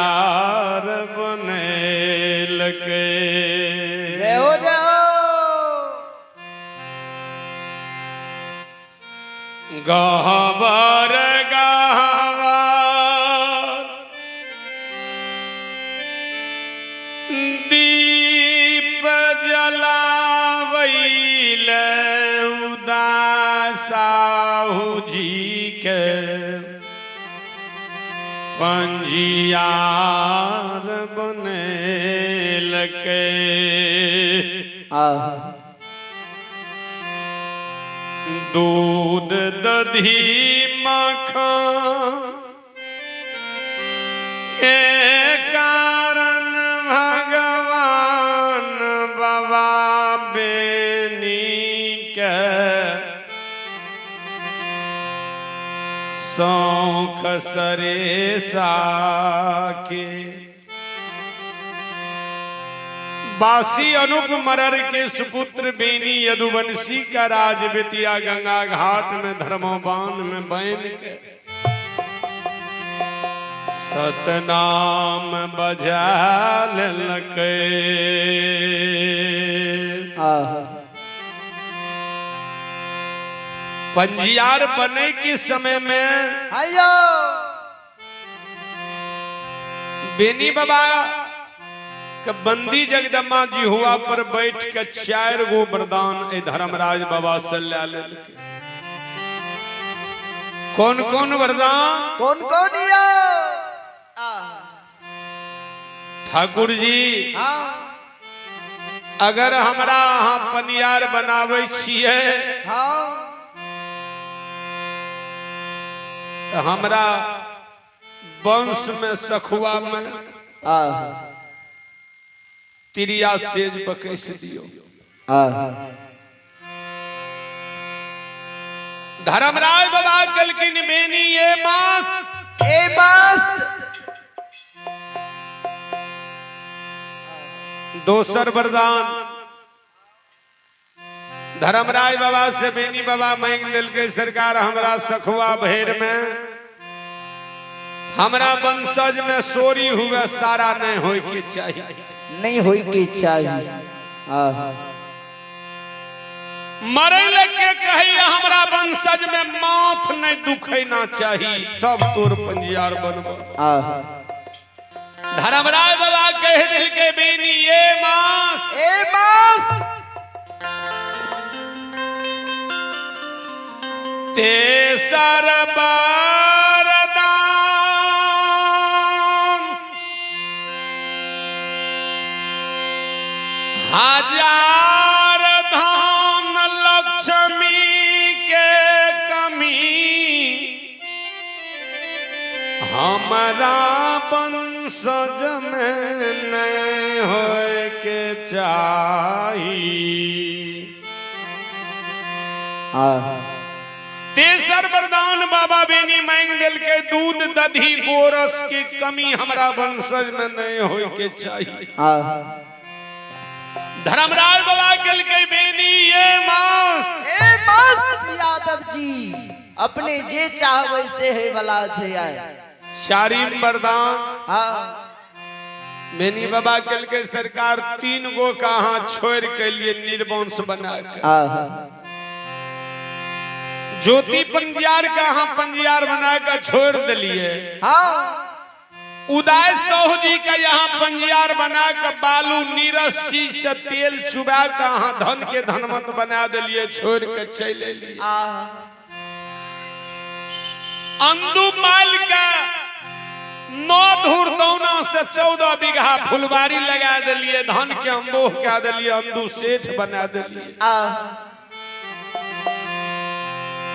पंजियार बनेल के। जय हो जय हो। गहबर गहबर दीप जलावैल उदासाहु जी के पंजियार बनेल के। दूध दधी मक्खन के कारण भगवान बाबा बेनी के शौख सरेसा के। बासी अनूप मरर के सुपुत्र बेनी यदुवंशी का राज बितिया गंगा घाट में धर्मोबान में बैन के सतनाम बजा लेलकै। पंजियार बने के समय में बेनी बाबा बंदी जगदम्बा जी हुआ पर बैठ के 4 गो वरदान ए धर्मराज बाबा से ले लेलकै। कौन कौन वरदान? कौन कौन या? ठाकुर जी अगर हमरा अहाँ पनियार बनावे छिए तो हमरा वंश में सखुआ में तिरिया सेज बकैस दियो। धर्मराज बाबा कहलखिन बेनी ए मस्त दोसर वरदान धर्मराज बाबा से बेनी बाबा मांग दिलके सरकार हमरा सखुआ भैर में हमरा वंशज में सोरी हुए सारा नहीं होय के चाहिए। नहीं होय के चाहिए। मरे लगे कही हमरा वंशज में मौत नहीं दुखैना चाहिए तब तोर पंजियार बनबो। धर्मराज बाबा कह दिल के बेनी ए मस्त तेसर वरदान 1000 धन लक्ष्मी के कमी हमरा वंशज में नहीं होय के चाहिए। तेसर वरदान बाबा बेनी मांग दिल के दूध दधी गोरस की कमी हमरा वंशज में नहीं होय के चाहिए। धर्मराज बाबा कल के बेनी ये मस्त यादव जी अपने जे चाह वैसे है वाला छे आए। शारीम वरदान बेनी बाबा कल के सरकार 3 गो कहाँ छोड़ के लिए निर्वंश बना के ज्योति पंजियार कहाँ पंजियार बना कर छोड़ दिलिए। उदय साहू जी का यहाँ पंजियार बना कर बालू नीरस चीज से तेल चुबा कहाँ धन के धनमत बना दिलिए छोड़ के चले लिए। अंदू माल का 9 धूर दौना से 14 बीघा फुलवारी लगा दिलिए धन के अम्बोह क्या दिलिए अंदू सेठ बना दिलिए।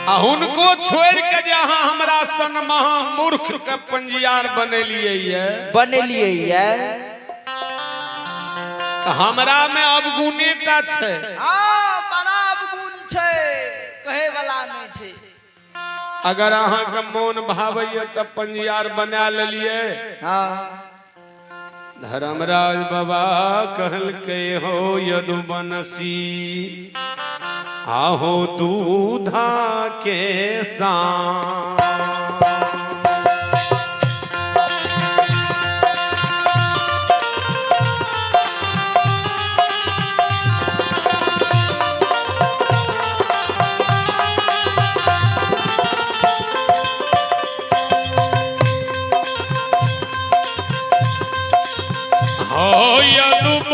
उनको छोड़ के जहाँ हमरा सन महामूर्ख के पंजियार बनेलिए हमरा में अवगुणेटा छे। बड़ा अवगुण छे कहे वाला नहीं छे। अगर अहाँ के मन भावैया तब पंजियार बना लेलिए। धर्मराज बाबा कहल के हो यदुवंशी आहो दूधा के साथ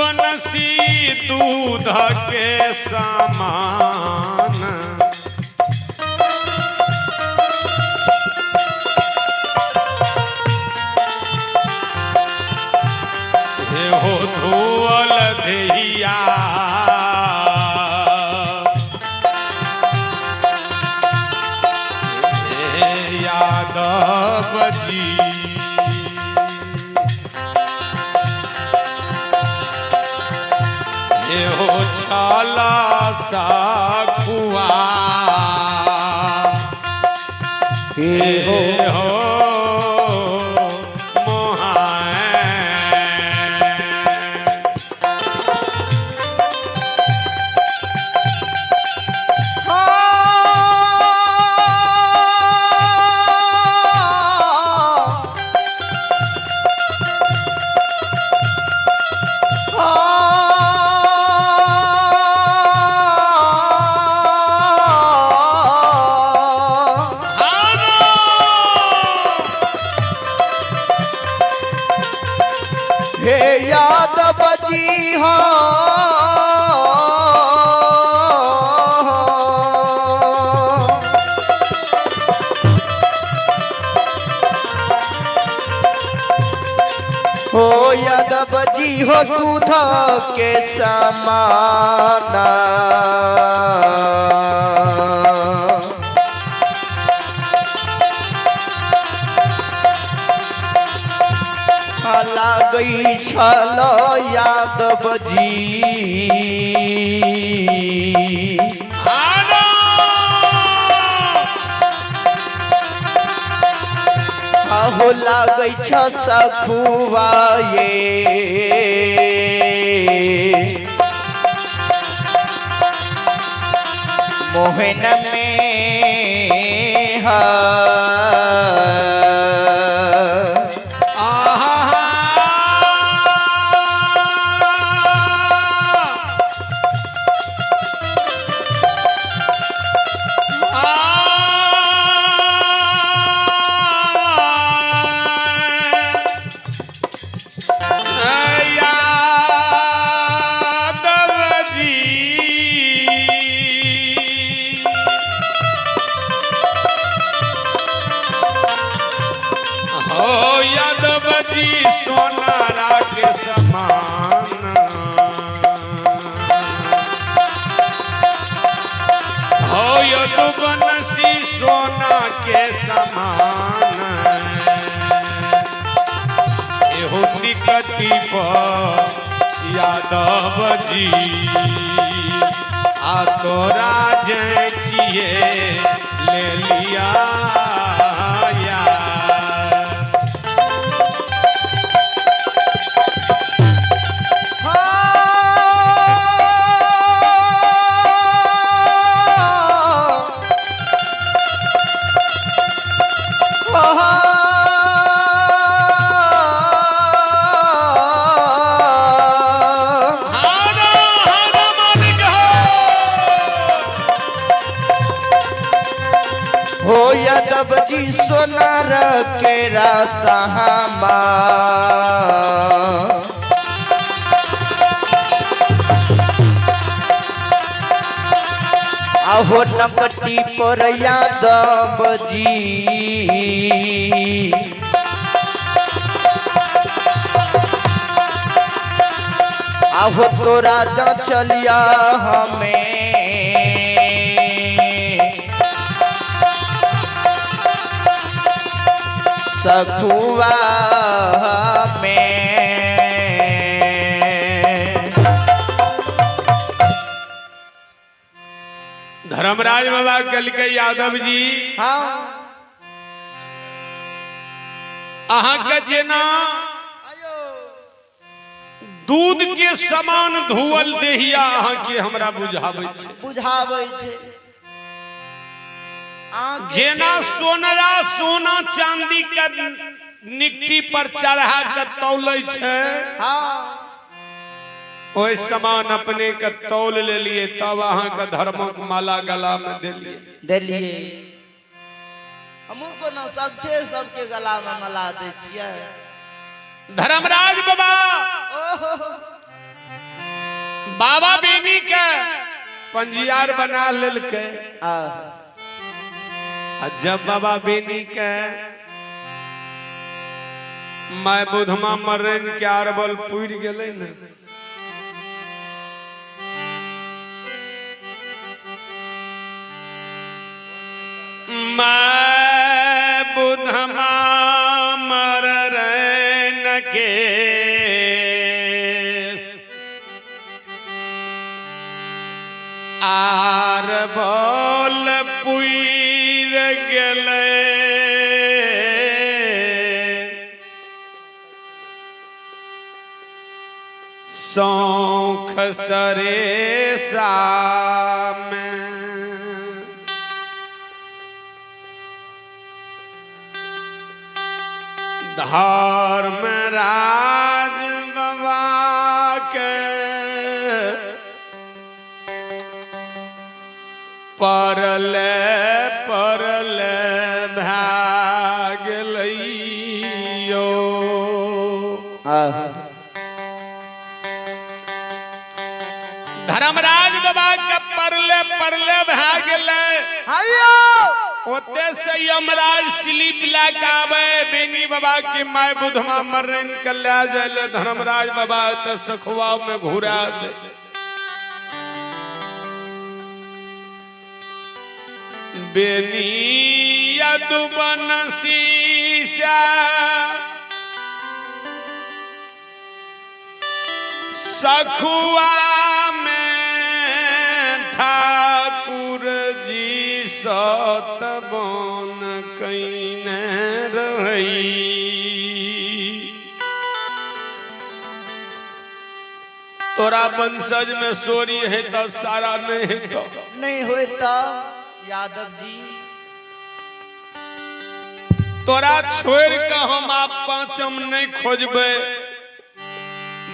बनसी दूध के समान हे हो धोअल देहिया हे यादव जी हो छाला साखुआ हो हे यादव जी हो यादव जी हो दूध के समाना गई छलो यादव जी हो लागै छ सखुआ ये मोहन में हा सोनारा के समान हो बनसी सोना के समान होती कटी पर यादव जी आ तोरा जैतिए ले लिया हो यादव जी सोनार के रासहमा आहो नकटी पर यादव जी आहो तोरा जा चलिया हमें सखुआ में धर्मराज बाबा कल के यादव जी हाँ अहाँ के जेना दूध के समान धुअल देहिया अहाँ के हमरा बुझाबै छै जेना सोनरा सोना चांदी के निकटी पर चढ़ा के तौलै छै ओहि समान अपने के तौल ले लिए तब अहाँ के धर्मक माला गला में देलिए हमहू को न सबके गला में माला दे छियै धर्मराज बाबा बाबा बेनी के पंजियार बना लेलके। जब बाबा बेनी के मैं बुधमा मर्रन के अरबल पुर गेलै न, मैं बुधमा मर्रन के अरबल पुर गेलै। सौख सरेसा में धर्मराज बाबा के परले परले भाग लइयो। धर्मराज बाबा के परले परले भाग ले। ओते से यमराज स्लिप लेके आवे बेनी बाबा की माय बुधमा मर्रन के ले जाले। धर्मराज बाबा ते सखुआ में घुरा दे। बेनी यदुबन शीशा सखुआ ठाकुर जी सतबन कईने रही। तोरा वंशज में सोरी है तो सारा नहीं है तो नहीं हुए तो यादव जी तोरा छोड़ के हम आप पांचम नहीं खोजबे।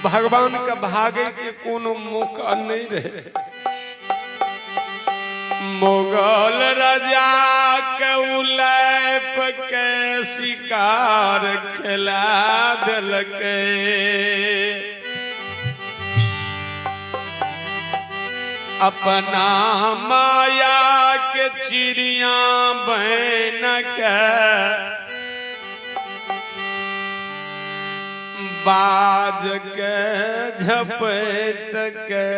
भगवान के भागे के कोनो मौका नहीं रहे। मुगल राजा के उलैप के शिकार खिला दिलके। अपना माया के चिड़िया बन के बाज के झपेट के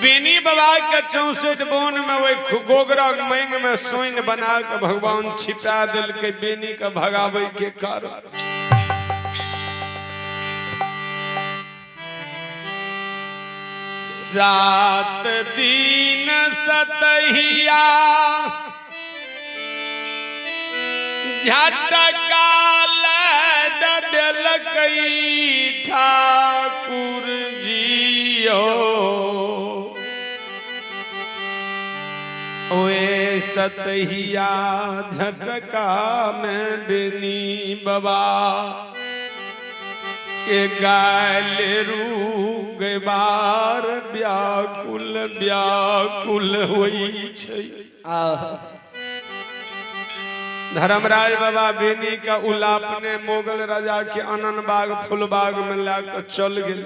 बेनी बाबा के 64 बोन में वही गोगरा मैंग में सोइन बना के भगवान छिपा दिल के बेनी के भगावे के कारण। सात दिन सतहिया झटका दिलकई ठाकुर जियो। ओए सतहिया झटका में बेनी बाबा के गाल रूग बार व्याकुल व्याकुल होई छै। धर्मराज बाबा बेनी का उलापने मोगल राजा के आनंद बाग फूलबाग में लाकर चल गए।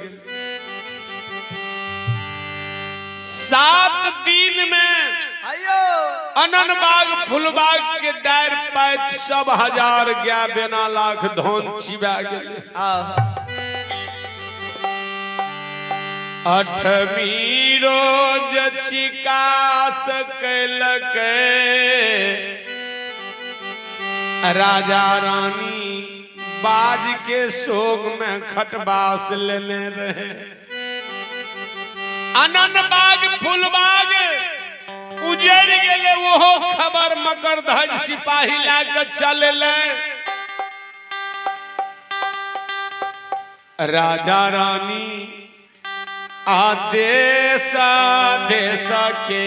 7 दिन में आनंद बाग फूलबाग के डायर पैट सब 1000 गया बेना लाख धन चिबा गेले। 8वीं रोज चिकास कैलके राजा रानी बाज के सोग में खटबास लेने रहे। आनंद बाग फूलबाग उजड़ गेले। वो खबर मकरध्वज सिपाही लाके चले ले। राजा रानी आदेश देश के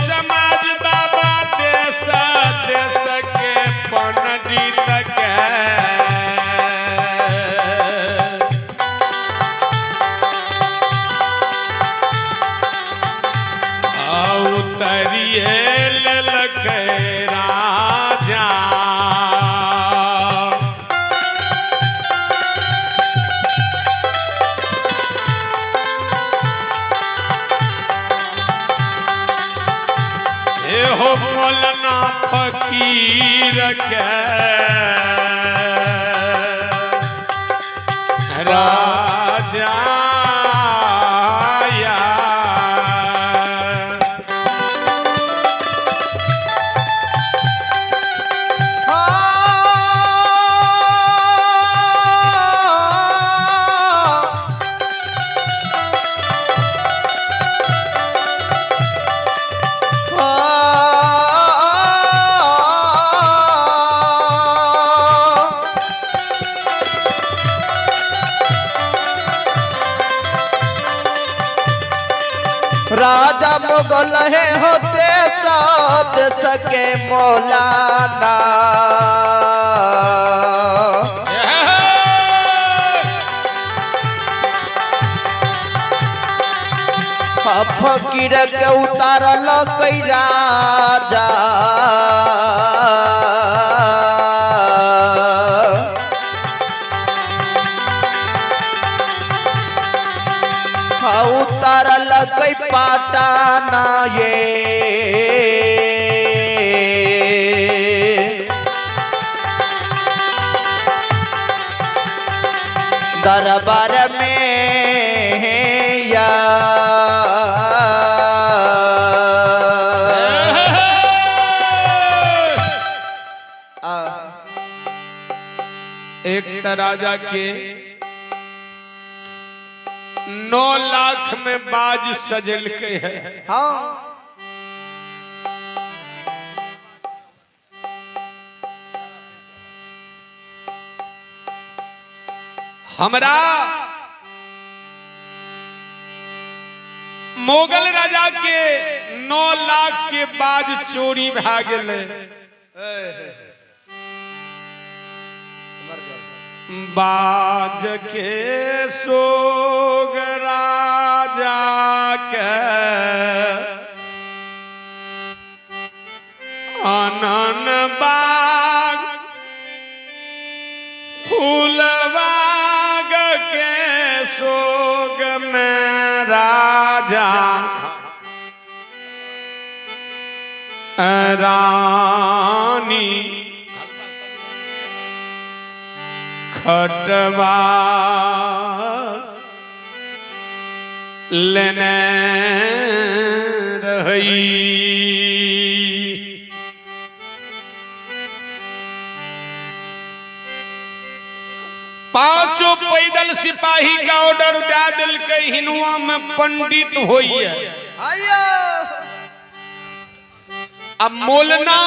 समाज बाबा देश फकीर के राजा राजा मुगल है होते साथ सके मौलाना फकीर के उतारल कई राजा उतारल कई पाटाना ये दरबार में या एक राजा के 9 लाख में बाज सजल के है। हाँ हमरा मोगल राजा के 9 लाख के बाज चोरी भा गेले। बाज के सोग राजा के आनन बाग फूलबाग के सोग में राजा रानी खटवास लेने रही। पांचों पैदल सिपाही का ऑर्डर दे दिल के हिनुआ में पंडित होइए। अब मोलना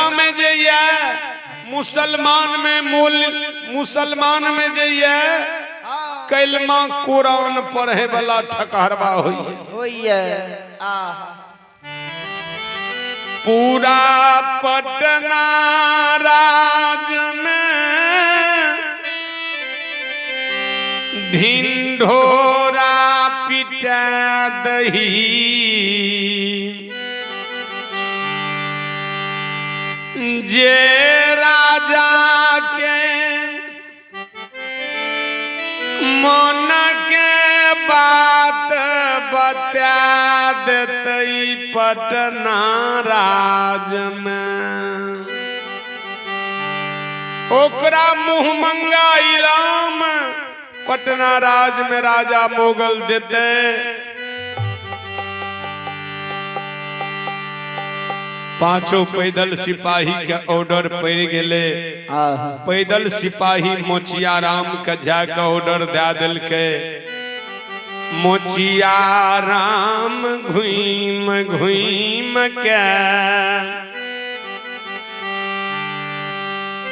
में जे ये मुसलमान में जे ये कलमा कुरान पढ़े वाला ठकहरवा होइए। पूरा पटना राज में ढिंढोरा पिटा दही। जे राजा के मन के बात बता देते पटना राज में ओकरा मुँह मंगा इलाम पटना राज में राजा मोगल देते। पांचों पैदल सिपाही के ऑर्डर पड़ गेले। पैदल सिपाही मोचियाराम के जाके ऑर्डर दे दिल के। मोचियाराम घुम घुम के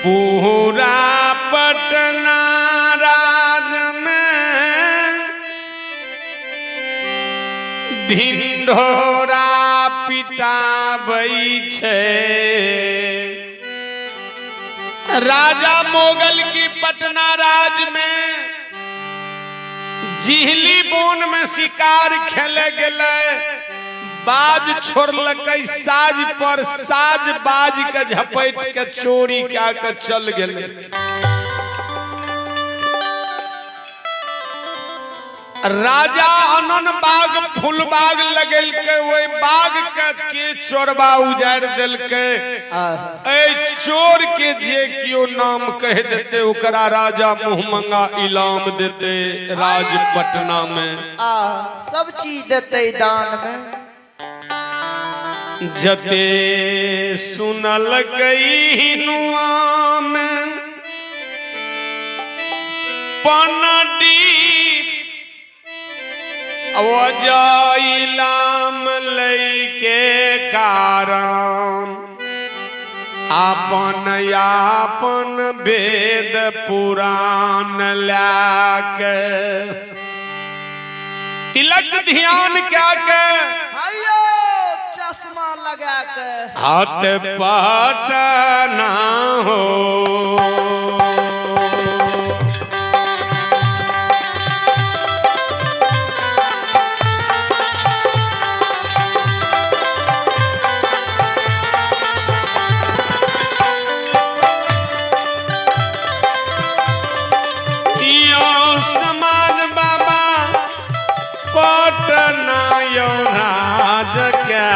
पूरा पटना राज में ढिंढोरा पिटाबै छे। राजा मोगल की पटना राज में जिहली बोन में शिकार खेले गेले। बाज छोड़लकै साज पर, साज बाज के झपट के चोरी क्या के चल गेले। राजा अनन बाग फूल बाग लगल के वही बाग के चोरबा उजाड़ दिल के चोर के जे कियो नाम कह देते ओकरा राजा मुहमंगा इलाम देते राज पटना में सब चीज देते दान में। जते सुनल गई नुआ में पनडी वजाइलाम लैके कारण आपन यापन वेद पुराण लाके तिलक ध्यान क्या के चश्मा लगा के हाथ पटना हो समाज बाबा पटना यो राज क्या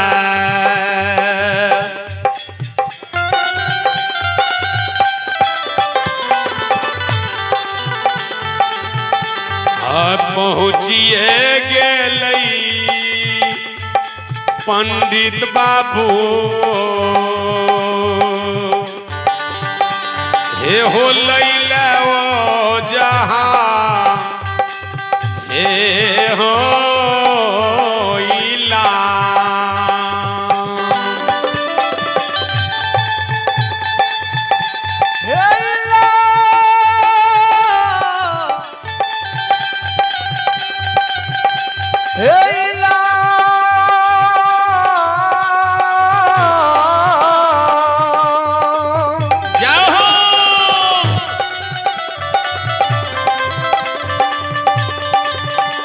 पहुँचिए गेलई पंडित बाबू हे हो लैला ओ जहाँ हे हो इला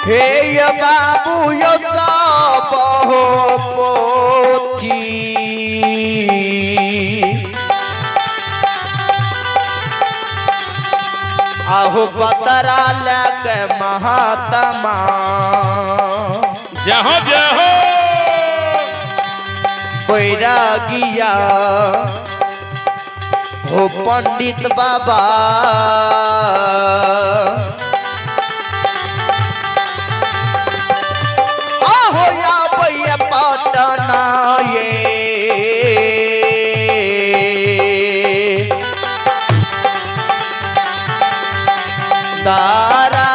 हे बाबू यो सब हो पोथी आहो पतरा लगे महात्मा जहो जहो बैरागिया हो पंडित बाबा पटना ये दारा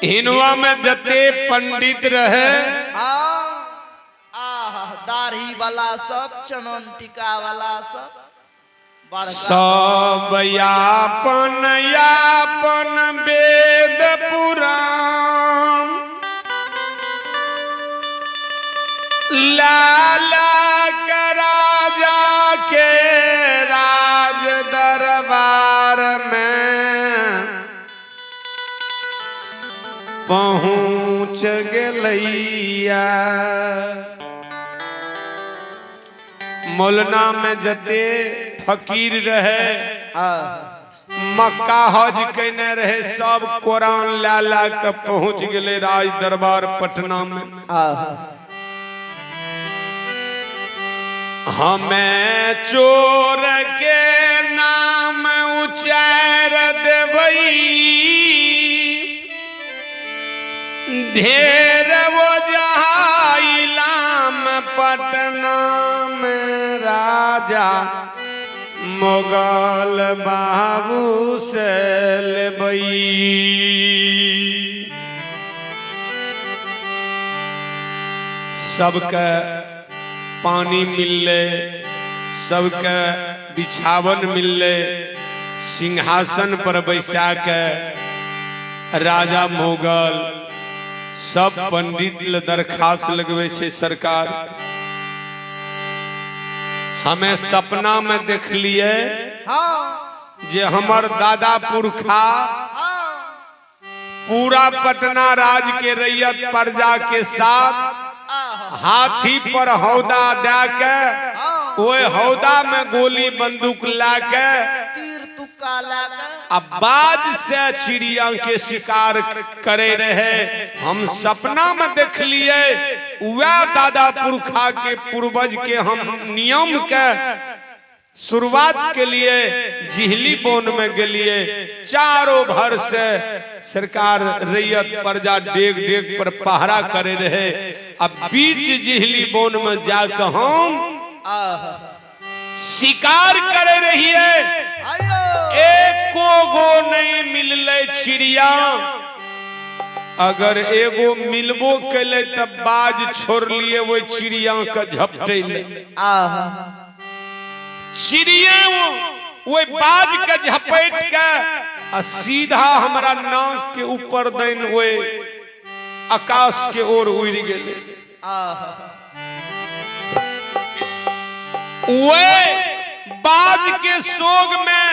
हिनवा में जते पंडित रहे दाढ़ी वाला सब चनन टीका वाला सब सब यापन यापन वेद पुराण लाला का राजा के राज दरबार में पहुँच गलैया मौलाना में जते फकीर रहे मक्का हज कहने रहे सब कुरान लाला के पहुंच गए राज दरबार पटना में हमें चोर के नाम उचार देवई ढेर वो जहाँ इलाम पटना में राजा मुगल बाबू से लेबई सबके पानी मिलले सबके बिछावन मिलले सिंहासन पर बैसा के राजा मुगल सब पंडित ले दरखास्त लगवे से सरकार हमें सपना में देख लिए जे हमर दादा पुरखा पूरा पटना राज के रैयत प्रजा के साथ हाथी पर हौदा दे के ओए हौदा में गोली बंदूक ला के तीर तुक्का लाके अब बाज से चिड़िया के शिकार करे रहे। हम सपना में देख लिए वह दादा पुरखा के पूर्वज के हम नियम के शुरुआत के लिए जिहली बोन में गलिए। चारों भर से सरकार रैयत प्रजा डेग डेग पर पहरा करे रहे। अब बीच जिहली बोन में जाकर हम शिकार करे रही है। एको गो नहीं मिलले चिड़िया, अगर एगो मिलबो कैले तब बाज छोड़ लिए वो चिड़िया का झपटे चिड़िया वो बाज के झपेट के सीधा हमारा नाक के ऊपर देन वो आकाश के ओर उड़ गए। वो बाज के सोग में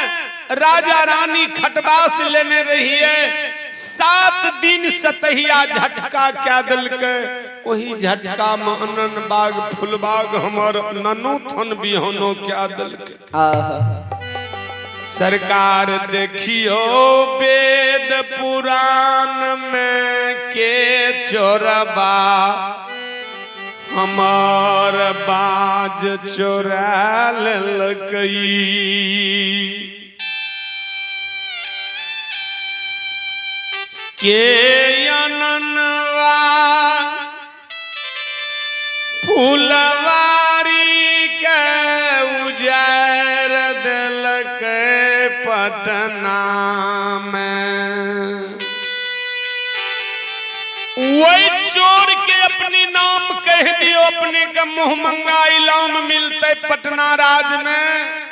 राजा रानी खटवास लेने रही है। 7 दिन सतहिया झटका क्या दिल के वही झटका में अनन बाग फुलबाग हमर ननु थन बिहनो क्या दिल के। सरकार देखियो वेद पुराण में के चोरबा हमार बाज चोरा ललकई। के अननवा फुलवारी के उजैर दिलक पटना में। वही चोर के अपनी नाम कह दियो, अपने का मुंह मंगा इलाम मिलते पटना राज में।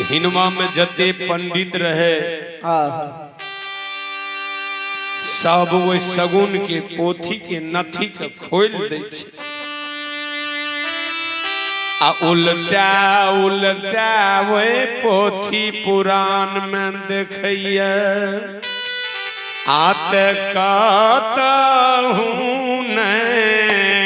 हिनवा में जते पंडित रहे सब वो सगुन के पोथी के नथी के खोल दे छे आ उल्टा उल्टा वो पोथी पुराण में देखिए। आते कहूँ नहीं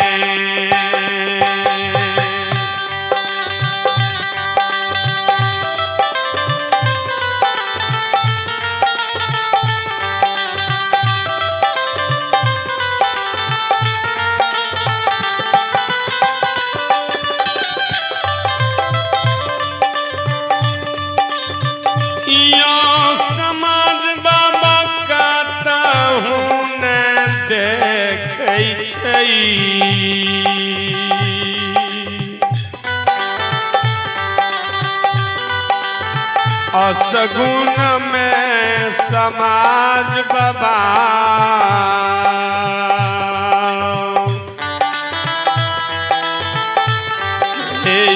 असगुन में समाज बाबा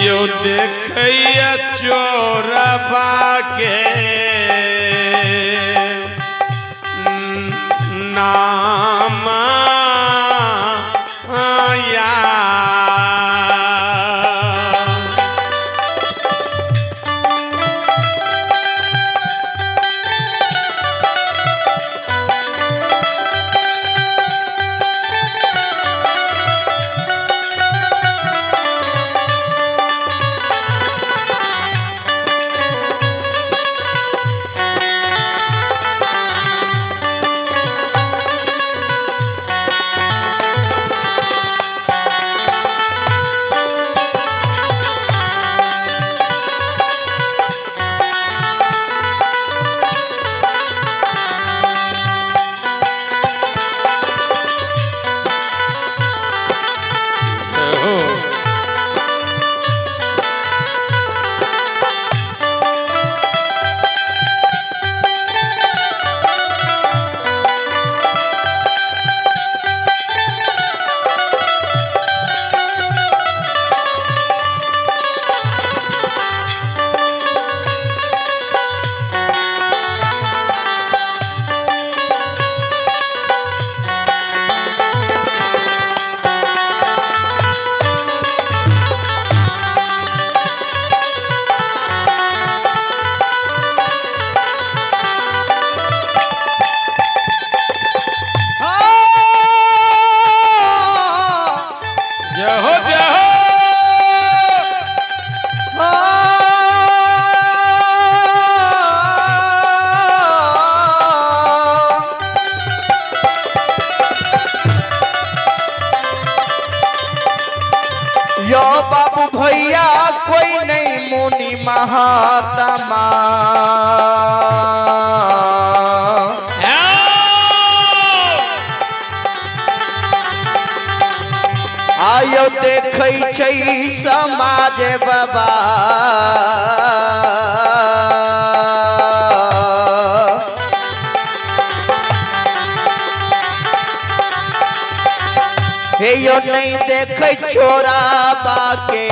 यो देखिए चोरबा के नाम जय हो जय हो। यो बाबू भैया कोई नहीं मुनि महात्मा आयो देखै छै समाज बाबा हे यो नहीं देखे छोरा बाके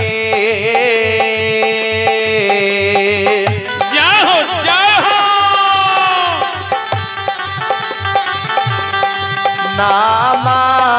जय हो जय हो। नामाया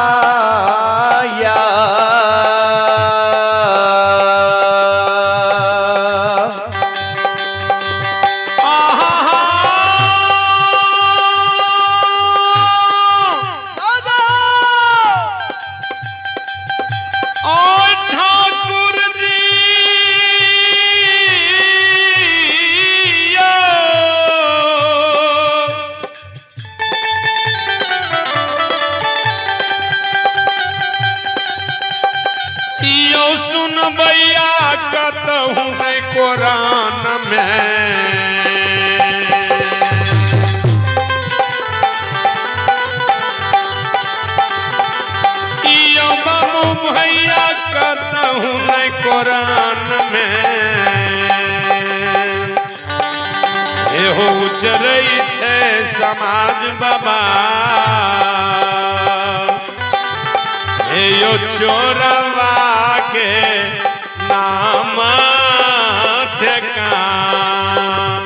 सुन भैया कहूँ है कुरान में यो बाबू भैया कहूँ है कुरान में एहो उचरई छे समाज बाबा यो चोरवा के नाम ठेकान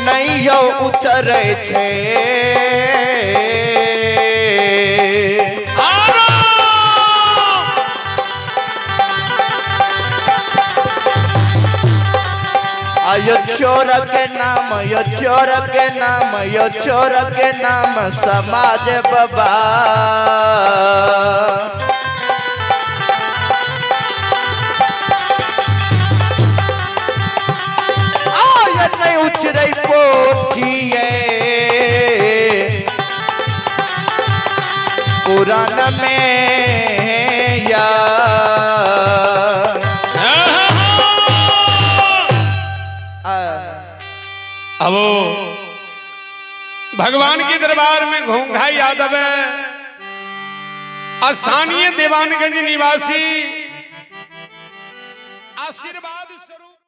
नहीं यो उतरे छे यो चोर के नाम यो चोर के नाम यो चोर के नाम समाज बाबा नहीं उचरे पोथिए पुराण में या अब भगवान के दरबार में घोंघा यादव स्थानीय दीवानगंज निवासी आशीर्वाद स्वरूप